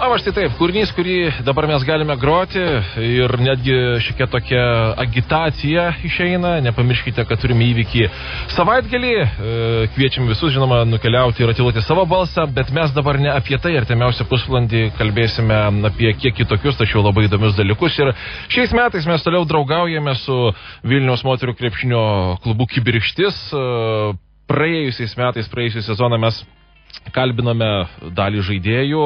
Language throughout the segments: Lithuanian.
Va, štai taip, kūrinys, kurį dabar mes galime groti ir netgi šiek tokia agitacija išeina. Nepamirškite, kad turime įvykį savaitgalį. Kviečiam visus, žinoma, nukeliauti ir atiduoti savo balsą, bet mes dabar ne apie tai. Artimiausią pusvalandį kalbėsime apie kiek kitokius, tačiau labai įdomius dalykus. Ir šiais metais mes toliau draugaujame su Vilniaus moterų krepšinio klubu Kibirkštis. Praėjusią sezoną mes kalbinome dalį žaidėjų,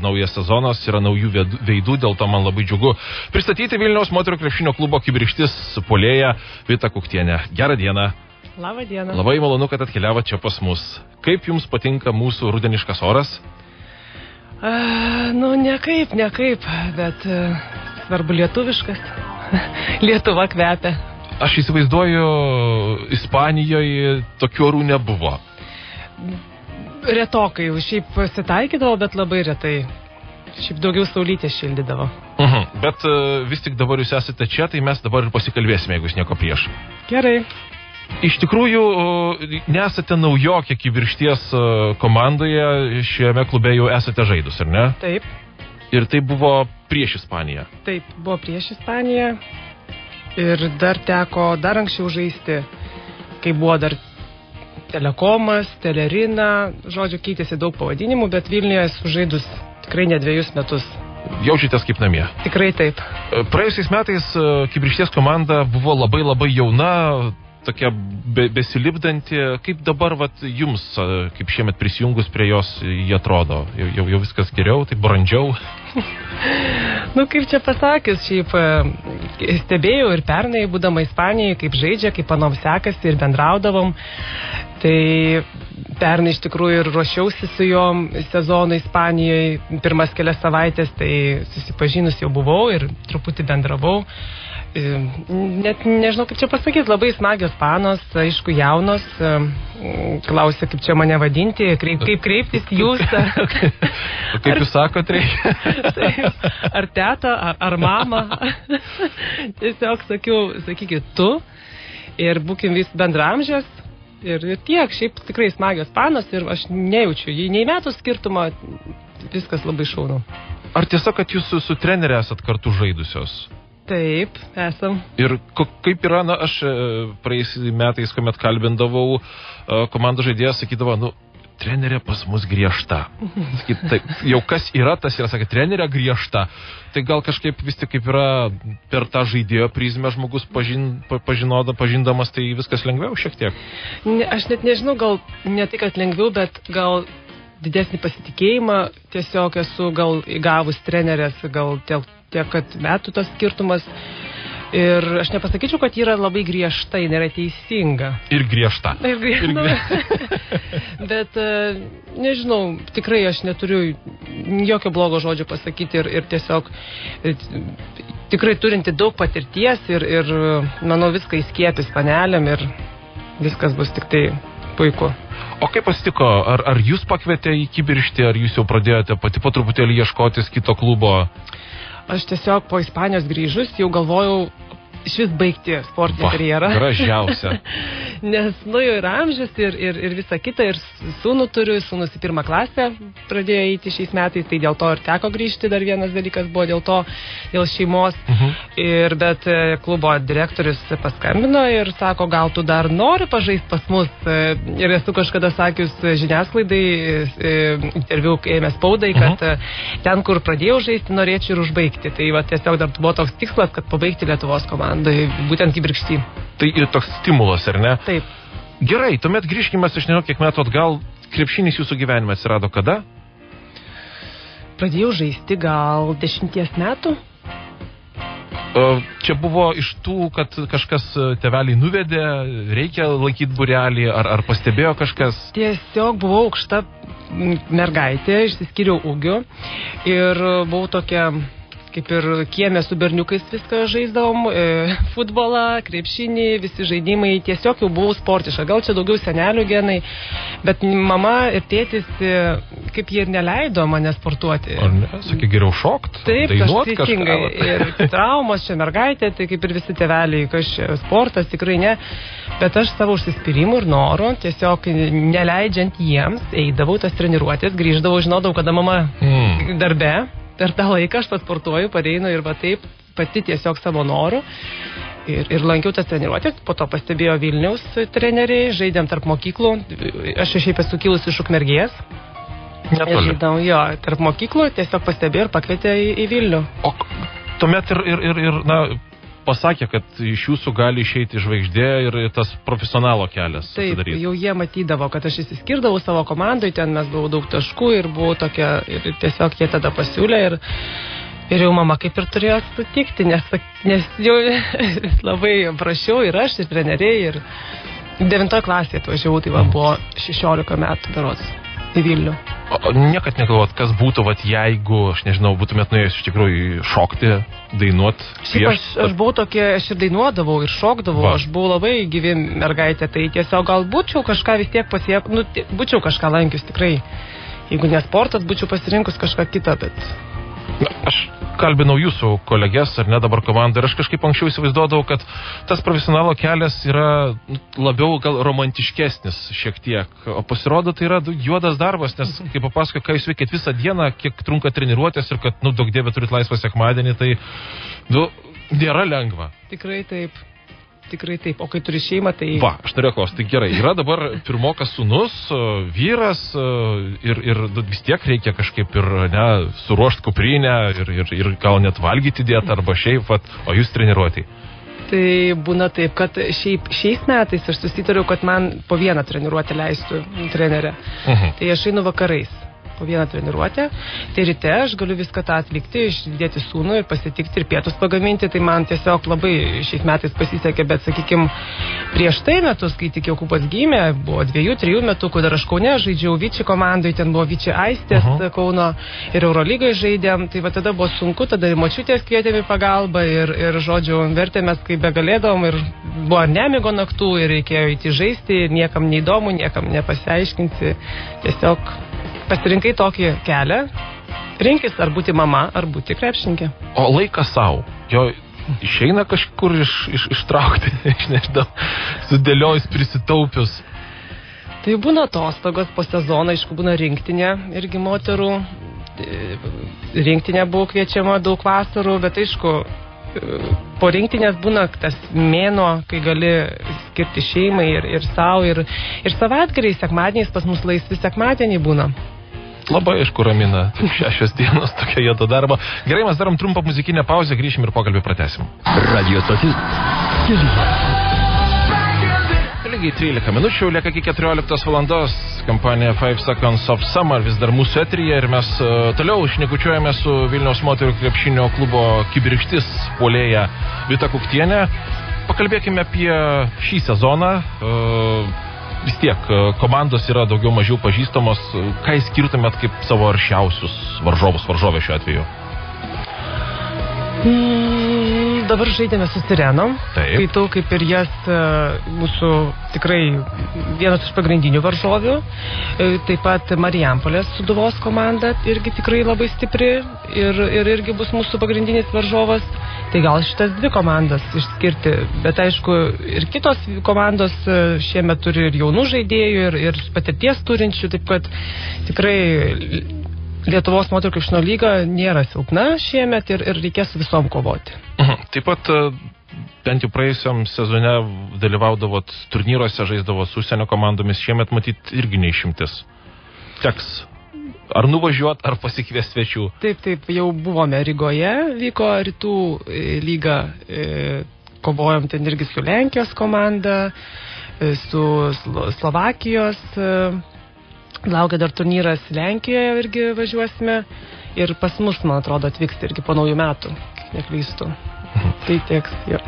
naujas sezonas yra naujų veidų, dėl to man labai džiugu pristatyti Vilniaus moterų krepšinio klubo Kibirkštis puolėją Vitą Kuktienę. Gerą dieną. Labą dieną. Labai malonu, kad atkeliavo čia pas mus. Kaip jums patinka mūsų rudeniškas oras? Nekaip, bet svarbu lietuviškas. Lietuva kvepia. Aš įsivaizduoju, Ispanijoje tokių orų nebuvo. Retokai, šiaip pasitaikydavo, bet labai retai. Šiaip daugiau saulytės šildydavo. Bet vis tik dabar jūs esate čia, tai mes dabar ir pasikalbėsime, jeigu jūs nieko prieš. Gerai. Iš tikrųjų, nesate naujokė Kibirkšties komandoje, šiame klube jau esate žaidus, ar ne? Taip. Ir tai buvo prieš Ispaniją? Taip, buvo prieš Ispaniją. Ir dar teko dar anksčiau žaisti, kai buvo dar Telekomas, Telerina, žodžiu, keitėsi daug pavadinimų, bet Vilniuje sužaidus tikrai ne 2 metus. Jaučiatės kaip namie? Tikrai taip. Praėjusiais metais Kibirkšties komanda buvo labai jauna, tokia besilipdanti. Kaip dabar jums, kaip šiemet prisijungus prie jos, jie atrodo? Jau viskas geriau, taip brandžiau? Kaip čia pasakius, šiaip stebėjau ir pernai, būdama Ispanijoje, kaip žaidžia, kaip panom sekasi ir bendraudavom. Tai pernai iš tikrųjų ir ruošiausi su jom sezoną Ispanijoje, pirmas kelias savaitės, tai susipažinus jau buvau ir truputį bendravau. Net nežinau, kaip čia pasakyti, labai smagios panos, aišku, jaunos, klausė, kaip čia mane vadinti, kaip kreiptis jūs. Kaip jūs sakot, reikia? Ar teta, ar mama. Tiesiog sakykit tu ir būkim vis bendramžės. Ir tiek, šiaip tikrai smagios panos ir aš nejaučiu, nei metų skirtumą, viskas labai šaunu. Ar tiesa, kad jūs su trenere esat kartu žaidusios? Taip, esam. Ir kaip yra, aš praėjusiais metais, kuomet kalbindavau komandos žaidėją, sakydavo, trenerė pas mus griežta. Taip, jau kas yra, tas yra, sakė, trenerė griežta. Tai gal kažkaip vis tik kaip yra per tą žaidėjo prizmę žmogus pažindamas, tai viskas lengviau šiek tiek? Aš net nežinau, gal ne tai, kad lengviau, bet gal didesnį pasitikėjimą tiesiog esu gal įgavus trenerės, gal tiek, kad metų tas skirtumas. Ir aš nepasakyčiau, kad yra labai griežta, ji nėra teisinga. Ir griežta. Bet, nežinau, tikrai aš neturiu jokio blogo žodžio pasakyti ir tiesiog tikrai turinti daug patirties ir manau, viską įskiepis panelėm ir viskas bus tik tai puiku. O kaip pasitiko? Ar jūs pakvietė į Kibirkštį, ar jūs jau pradėjote pati po truputėlį ieškotis kito klubo? Aš tiesiog po Ispanijos grįžus jau galvojau išvis baigti sportinę karjerą. Gražiausia. Nes, jau ir amžius ir visa kita, ir sūnų turiu, sūnus į 1. klasę pradėjo eiti šiais metais, tai dėl to ir teko grįžti, dar vienas dalykas buvo dėl šeimos. Bet klubo direktorius paskambino ir sako, gal tu dar nori pažaisti pas mus. Ir esu kažkada sakius žiniasklaidai, interviu ėmė spaudai, kad ten, kur pradėjau žaisti, norėčiau ir užbaigti. Tai tiesiog dar buvo toks tikslas, kad pabaigti Lietuvos komandą. Būtent Kibirkšty. Tai ir toks stimulas, ar ne? Taip. Gerai, tuomet grįžkime, aš nežinau, kiek metų atgal, krepšinis jūsų gyvenime atsirado kada? Pradėjau žaisti gal 10 metų. Čia buvo iš tų, kad kažkas tėveliai nuvedė, reikia laikyti būrelį, ar pastebėjo kažkas? Tiesiog buvau aukšta mergaitė, išsiskyriau ūgiu ir buvau tokia kaip ir kieme su berniukais viską žaisdavom, futbolą, krepšinį, visi žaidimai, tiesiog jau buvau sportiška, gal čia daugiau senelių genai, bet mama ir tėtis, kaip jie ir neleido mane sportuoti. Ar ne? Sakė, geriau šokt, dainuot kažką. Ir traumos čia mergaitė, tai kaip ir visi tėveliai, sportas tikrai ne, bet aš savo užsispyrimų ir norų, tiesiog neleidžiant jiems, eidavau tas treniruotės, grįždavau, žinodavau, kada mama darbe. per tą laiką aš pasportuoju, pareinu ir va taip pati tiesiog savo norų. Ir lankiau tas treniruotės, po to pastebėjo Vilniaus treneriai, žaidėm tarp mokyklų, aš šiaip esu kilus iš Ukmergės. Netoli. Žaidau, jo, tarp mokyklų, tiesiog pastebėjo ir pakvietė į Vilnių. O tuomet ir pasakė, kad iš jūsų gali išeiti žvaigždė ir tas profesionalo kelias atsidaryti. Taip, jau jie matydavo, kad aš įsiskirdavau savo komandai, ten mes buvau daug taškų ir buvau tokia, ir tiesiog jie tada pasiūlė ir jau mama kaip ir turėjo sutikti, nes jau labai prašiau ir aš, ir treneriai, ir 9 klasėje atvažiavau, tai buvo 16 metų berods į Vilnių. O niekad negalvot, kas būtų, jeigu, aš nežinau, būtumėt nuėjęs iš tikrųjų šokti, dainuot, piešt? Aš buvau tokia, aš ir dainuodavau, ir šokdavau, aš buvau labai gyvi mergaitė, tai tiesiog gal būčiau kažką vis tiek būčiau kažką lankius tikrai. Jeigu ne sportas, būčiau pasirinkus kažką kitą, bet... Aš kalbinau jūsų kolegės, ar ne dabar komandą, ir aš kažkaip anksčiau įsivaizduodavau, kad tas profesionalo kelias yra labiau gal romantiškesnis šiek tiek, o pasirodo tai yra juodas darbas, nes kaip papasakoju, ką jūs veikėt visą dieną, kiek trunka treniruotės ir kad, daug dievė turit laisvą sekmadienį, tai, nėra lengva. Tikrai taip. Tikrai taip, o kai turi šeimą, tai... Va, aš norėjau klausti, tai gerai, yra dabar pirmokas sūnus, vyras ir vis tiek reikia kažkaip ir suruošti kuprinę ir gal net valgyti dėti arba šiaip, o jūs treniruotėjai. Tai būna taip, kad šiais metais aš susitariau, kad man po vieną treniruotę leistų trenerę. Tai aš einu vakarais. Po vieną treniruotę, tai ryte aš galiu viską tą atlikti, išdėti sūnų ir pasitikti ir pietus pagaminti, tai man tiesiog labai šiais metais pasisekė, bet sakykime, prieš tai metus, kai tik Jokūbas gimė, buvo 2-3 metukų, dar aš Kaune žaidžiau Vyčiai komandai, ten buvo Vyčiai Aistės Kauno ir Eurolygai žaidėm, tai va tada buvo sunku, tada močiutės kvietėm į pagalbą ir žodžiu, vertėmės kaip begalėdavom ir buvo nemigo naktų ir reikėjo įti žaisti, niekam neįdomu, niekam nepasiaiškinsi, tiesiog pasirinkai tokį kelią, rinkis ar būti mama, ar būti krepšininkė. O laikas savo, jo išeina kažkur ištraukti, aš nežinau, sudėliojus, prisitaupius. Tai būna atostogos po sezoną, aišku, būna rinktinė, irgi moterų, rinktinė buvo kviečiama daug vasarų, bet aišku, po rinktinės būna tas mėnuo, kai gali skirti šeimai ir savo, ir savaitgaliais, sekmadieniais pas mus laisvi sekmadienį būna. Labai aišku ramina, 6 dienos tokia juodo darbo. Gerai, mes darom trumpą muzikinę pauzę, grįšim ir pokalbį pratęsim. Radio stotis. Lygiai 13 minučių, lieka iki 14 valandos. Kampanija 5 Seconds of Summer vis dar mūsų eteryje ir mes toliau šnekučiuojame su Vilniaus moterų krepšinio klubo Kibirkštis puolėja Vita Kuktienė. Pakalbėkime apie šį sezoną. Vis tiek, komandos yra daugiau mažiau pažįstamos. Ką išskirtumėt kaip savo aršiausius varžovę šiuo atveju? Dabar žaidėme su Sirenom. Skaitau kaip ir jas mūsų tikrai vienas iš pagrindinių varžovių. Taip pat Marijampolės Sūduvos komanda irgi tikrai labai stipri ir irgi bus mūsų pagrindinis varžovas. Tai gal šitas 2 komandas išskirti, bet aišku ir kitos komandos šiemet turi ir jaunų žaidėjų ir patirties turinčių, taip kad tikrai Lietuvos moterų krepšinio lyga nėra silpna šiemet ir reikės visom kovoti. Taip pat bent jau praėjusiam sezone dalyvaudavot turnyruose, žaisdavot su užsienio komandomis, šiemet matyt irgi neišimtis. Teks ar nuvažiuot, ar pasikviesti svečių? Taip, jau buvome Rygoje, vyko rytų lyga, kovojom ten irgi su Lenkijos komanda, su Slovakijos, laukia dar turnyras Lenkijoje irgi važiuosime ir pas mus, man atrodo, atvyks irgi po naujų metų, neklystu. Tai tieks, jo.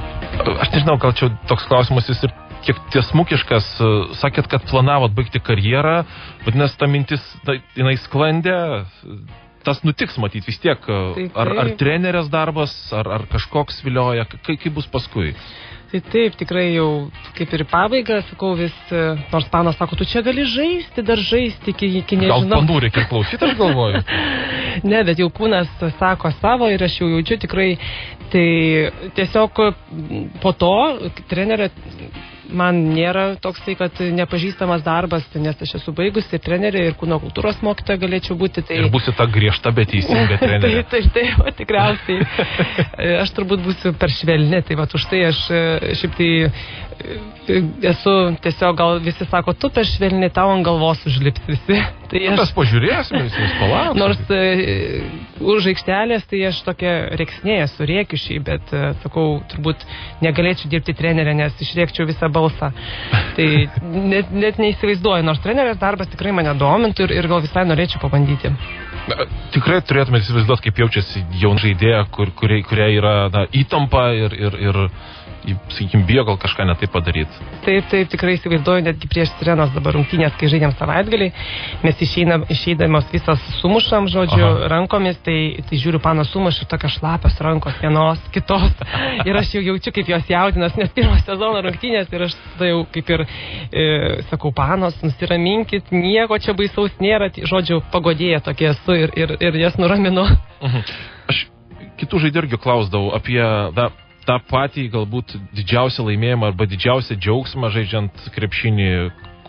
Aš nežinau, gal čia toks klausimas jis ir kiek tiesmukiškas, sakėt, kad planavot baigti karjerą, vadinasi, ta mintis, jinai sklandė, tas nutiks matyt vis tiek, ar trenerės darbas, ar kažkoks vilioja, kaip bus paskui? Tai taip, tikrai jau kaip ir pabaigą, sakau vis, nors panas sako, tu čia gali žaisti, dar žaisti iki nežinau. Gal panų reikia klausyti, aš galvoju. Ne, bet jau kūnas sako savo ir aš jau jaučiu tikrai, tai tiesiog po to trenerė man nėra toksai, kad nepažįstamas darbas, nes aš esu baigusi ir trenerė, ir kūno kultūros mokytoja galėčiau būti. Tai... Ir būsi ta griežta, bet teisinga trenerė. Taip, tikriausiai. Aš turbūt būsiu per švelni, tai va už tai aš šiaip tai esu tiesiog, gal visi sako, tu per švelni, tau ant galvos užlips visi. Tai aš... Mes pažiūrėsime, jūs palauksim. Nors už aikštelės, tai aš tokia reksnėja, surėkiušiai, bet, sakau, turbūt negalėčiau dirbti trenerę, nes išrėkčiau visą balsą. Tai net neįsivaizduoju, nors trenerės darbas tikrai mane domintų ir gal visai norėčiau pabandyti. Tikrai turėtume įsivaizduoti, kaip jaučiasi jauna žaidėja, kuria yra įtampa ir sakykim, bijo gal kažką netaip padaryti. Taip, tikrai įsivaizduoju, netgi prieš Sirenos dabar rungtynės, kai žaidėm savaitgalį, mes išeidamos visas sumušam, žodžiu, rankomis, tai žiūriu, panas sumuš ir tokios šlapios rankos vienos, kitos. Ir aš jau jaučiu, kaip jos jaudinas, nes pirmo sezono rungtynės ir aš tada jau kaip ir sakau, panos, nusiraminkit, nieko čia baisaus nėra, žodžiu, pagodėję tokie esu ir jas nuraminu. Aš kitų žaidėjų klausdavau apie tą patį galbūt didžiausią laimėjimą arba didžiausią džiaugsmą žaidžiant krepšinį.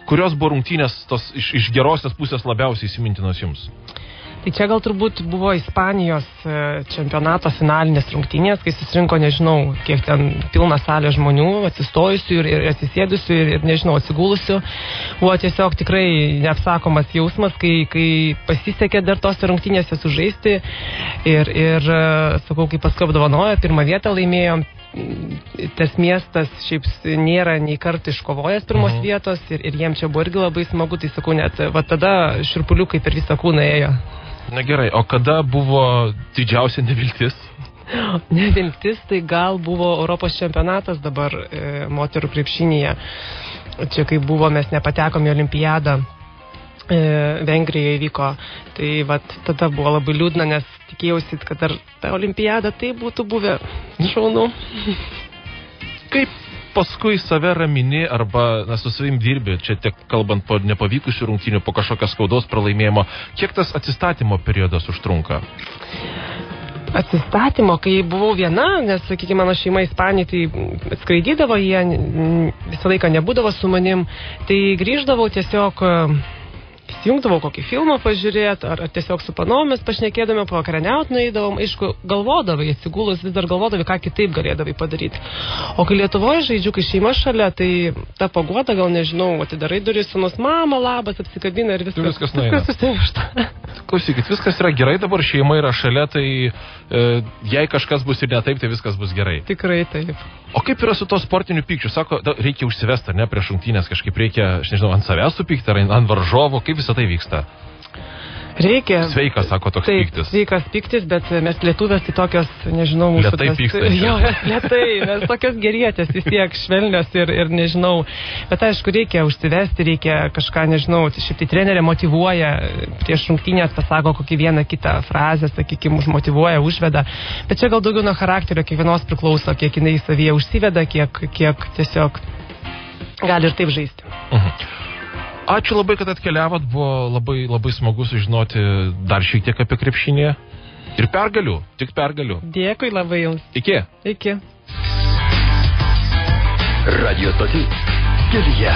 Kurios buvo rungtynės tos iš gerosios pusės labiausiai įsimintinos jums? Tai čia gal turbūt buvo Ispanijos čempionato finalinės rungtynės, kai susirinko, nežinau, kiek ten pilna salė žmonių, atsistojusių ir atsisėdusių ir nežinau, atsigulusių. Buvo tiesiog tikrai neapsakomas jausmas, kai pasisekė dar tose rungtynėse sužaisti ir sakau, kai paskui apdovanojo, pirmą vietą laimėjom. Tas miestas šiaip nėra nei kartą iškovojęs pirmos vietos ir jiem čia buvo irgi labai smagu, tai sakau, net va tada širpuliukai per visą kūną ėjo. Na gerai, o kada buvo didžiausia neviltis? Neviltis, tai gal buvo Europos čempionatas dabar moterų krepšinyje. Čia kai buvo, mes nepatekom į olimpiadą. Vengrijoje įvyko, tai vat tada buvo labai liūdna, nes tikėjausi, kad dar ta olimpiada tai būtų buvę šaunu. Kaip paskui save ramini arba su savim dirbi, čia tiek kalbant po nepavykusių rungtynių, po kažkokios skaudos pralaimėjimo, kiek tas atsistatymo periodas užtrunka? Atsistatymo, kai buvau viena, nes, sakykime, mano šeima Ispanija, tai skraidydavo, jie visą laiką nebūdavo su manim, tai grįždavau tiesiog... Įsijungdavau kokį filmą pažiūrėti, ar tiesiog su panomis pašnekėdami, pavakarieniaut nueidavom, aišku, galvodavai, atsigulus vis dar galvodavai, ką kitaip galėdavai padaryti. O kai Lietuvoje žaidžiu, kai šeima šalia, tai ta paguoda, gal nežinau, atidarai duris, sūnus, mama, labas, apsikabina ir viskas susimušta. Klausykit, viskas yra gerai, dabar šeima yra šalia, tai jei kažkas bus ir ne taip, tai viskas bus gerai. Tikrai taip. O kaip yra su to sportiniu pykčiu? Sako, reikia užsivesti, ar ne, prieš rungtynės kažkaip reikia, aš nežinau, ant savęs supykti, ar ant varžovo, kaip visą tai vyksta? Reikia. Sveikas, sako, toks pyktis. Sveikas pyktis, bet mes lietuvės tai tokios, nežinau, mūsų... Lietai pykstančios. Jo, lietai, mes tokios gerietės vis tiek švelnios ir nežinau. Bet aišku, reikia užsivesti, reikia kažką, nežinau, šiaip tai trenerė motyvuoja, prieš rungtynės pasako kokį vieną kitą frazę, sakykime, užmotyvuoja, užveda. Bet čia gal daugiau nuo charakterio kiekvienos priklauso, kiek jinai savyje užsiveda, kiek tiesiog gali ir taip žaisti. Ačiū labai, kad atkeliavot, buvo labai smagu sužinoti dar šiek tiek apie krepšinį. Ir pergalių, tik pergalių. Dėkui labai jums. Iki. Iki. Radio stoty kelyje.